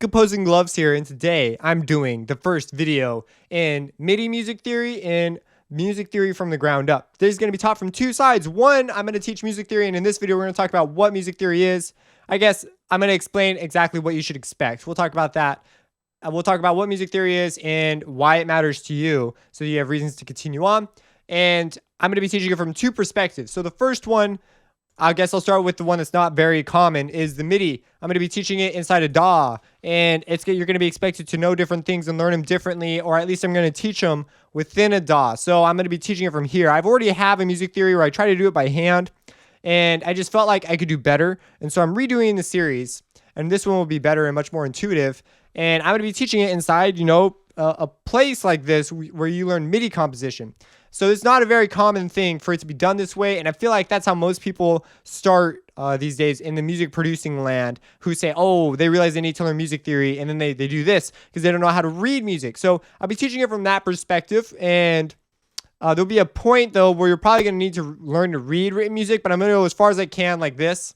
Composing Gloves here, and today I'm doing the first video in MIDI music theory and music theory from the ground up. This is going to be taught from two sides. One, I'm going to teach music theory, and in this video we're going to talk about what music theory is. I guess I'm going to explain exactly what you should expect. We'll talk about that. We'll talk about what music theory is and why it matters to you, so you have reasons to continue on. And I'm going to be teaching it from two perspectives. So the first one, I guess I'll start with the one that's not very common, is the MIDI. I'm going to be teaching it inside a DAW, and you're going to be expected to know different things and learn them differently, or at least I'm going to teach them within a DAW. So I'm going to be teaching it from here. I've already have a music theory where I try to do it by hand, and I just felt like I could do better, and so I'm redoing the series, and this one will be better and much more intuitive, and I'm going to be teaching it inside, a place like this where you learn MIDI composition. So it's not a very common thing for it to be done this way, and I feel like that's how most people start these days in the music producing land, who say, oh, they realize they need to learn music theory, and then they do this because they don't know how to read music. So I'll be teaching it from that perspective, and there'll be a point, though, where you're probably going to need to learn to read written music, but I'm going to go as far as I can like this,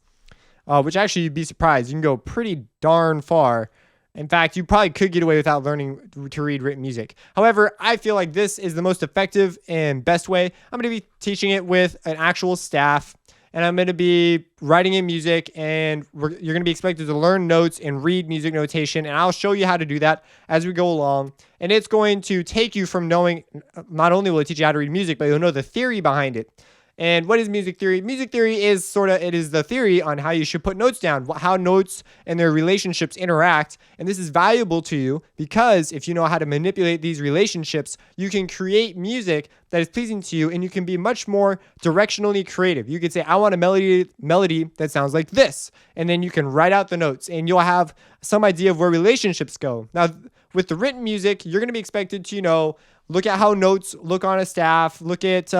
which actually you'd be surprised. You can go pretty darn far. In fact, you probably could get away without learning to read written music. However, I feel like this is the most effective and best way. I'm going to be teaching it with an actual staff, and I'm going to be writing in music, and you're going to be expected to learn notes and read music notation, and I'll show you how to do that as we go along. And it's going to take you from knowing, not only will it teach you how to read music, but you'll know the theory behind it. And what is music theory? Music theory is it is the theory on how you should put notes down, how notes and their relationships interact. And this is valuable to you because if you know how to manipulate these relationships, you can create music that is pleasing to you, and you can be much more directionally creative. You could say, I want a melody that sounds like this. And then you can write out the notes, and you'll have some idea of where relationships go. Now, with the written music, you're going to be expected to, look at how notes look on a staff, look at,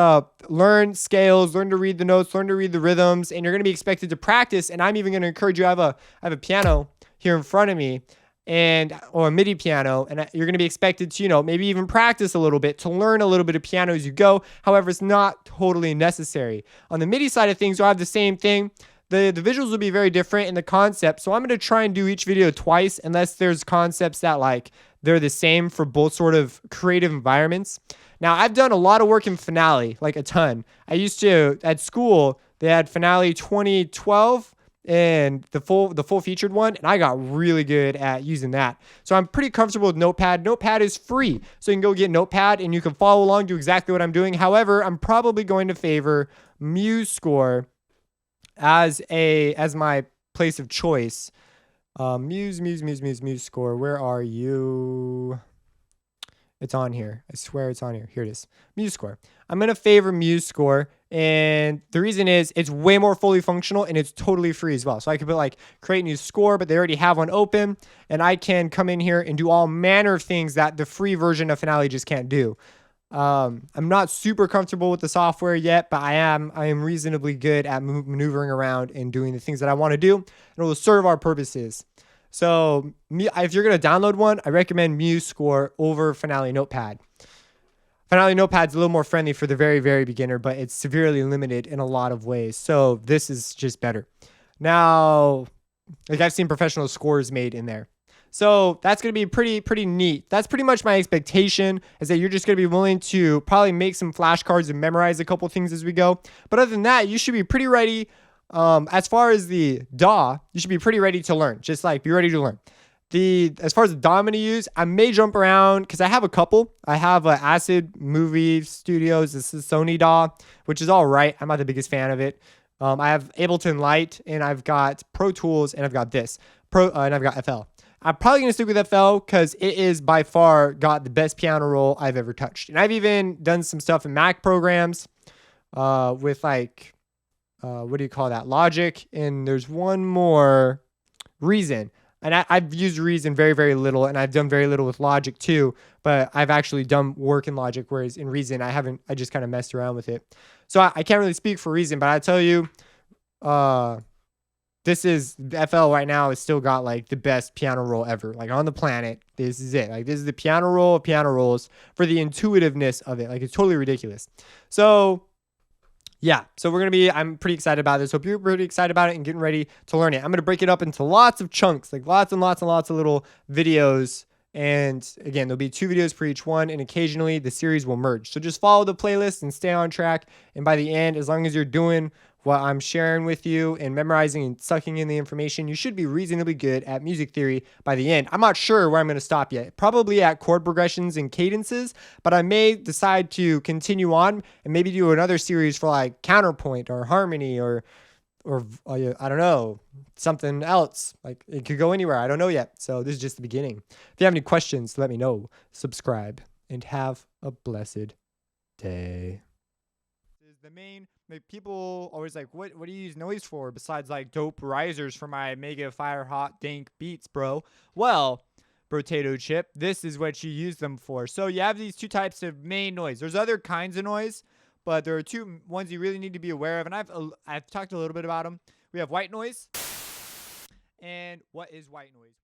learn scales, learn to read the notes, learn to read the rhythms, and you're going to be expected to practice. And I'm even going to encourage you. I have a piano here in front of me, or a MIDI piano, and you're going to be expected to, maybe even practice a little bit to learn a little bit of piano as you go. However, it's not totally necessary. On the MIDI side of things, you'll have the same thing. The visuals will be very different in the concept. So I'm going to try and do each video twice, unless there's concepts that they're the same for both sort of creative environments. Now, I've done a lot of work in Finale, like a ton. I used to, at school, they had Finale 2012 and the full featured one, and I got really good at using that. So I'm pretty comfortable with Notepad. Notepad is free, so you can go get Notepad and you can follow along, do exactly what I'm doing. However, I'm probably going to favor MuseScore as my place of choice. MuseScore. Where are you? It's on here. I swear it's on here. Here it is. MuseScore. I'm going to favor MuseScore. And the reason is it's way more fully functional, and it's totally free as well. So I could put create new score, but they already have one open, and I can come in here and do all manner of things that the free version of Finale just can't do. I'm not super comfortable with the software yet, but I am reasonably good at maneuvering around and doing the things that I want to do, and it will serve our purposes. So if you're going to download one, I recommend MuseScore over Finale Notepad. Finale Notepad's a little more friendly for the very, very beginner, but it's severely limited in a lot of ways. So this is just better. Now, I've seen professional scores made in there. So that's going to be pretty neat. That's pretty much my expectation, is that you're just going to be willing to probably make some flashcards and memorize a couple things as we go. But other than that, you should be pretty ready. As far as the DAW, you should be pretty ready to learn. Just be ready to learn. As far as the DAW I'm going to use, I may jump around because I have a couple. I have Acid Movie Studios. This is Sony DAW, which is all right. I'm not the biggest fan of it. I have Ableton Lite, and I've got Pro Tools, and I've got this and I've got FL. I'm probably going to stick with FL because it is by far got the best piano roll I've ever touched. And I've even done some stuff in Mac programs with what do you call that? Logic. And there's one more, Reason. And I've used Reason very, very little, and I've done very little with Logic too, but I've actually done work in Logic, whereas in Reason, I just kind of messed around with it. So I can't really speak for Reason, but I tell you, this is FL right now. It's still got the best piano roll ever, on the planet. This is it. This is the piano roll of piano rolls for the intuitiveness of it. It's totally ridiculous. So Yeah, so I'm pretty excited about this. Hope you're pretty excited about it and getting ready to learn it. I'm going to break it up into lots of chunks, like lots and lots and lots of little videos. And again, there'll be 2 videos for each one, and occasionally the series will merge. So just follow the playlist and stay on track. And by the end, as long as you're doing what I'm sharing with you and memorizing and sucking in the information, you should be reasonably good at music theory by the end. I'm not sure where I'm going to stop yet. Probably at chord progressions and cadences, but I may decide to continue on and maybe do another series for like counterpoint or harmony or I don't know, something else. Like it could go anywhere. I don't know yet. So this is just the beginning. If you have any questions, let me know. Subscribe and have a blessed day. Is the main, like, people always like, what do you use noise for besides like dope risers for my mega fire hot dank beats, bro? Well, potato chip, this is what you use them for. So you have these 2 types of main noise. There's other kinds of noise, but there are 2 ones you really need to be aware of, and I've talked a little bit about them. We have white noise, and what is white noise?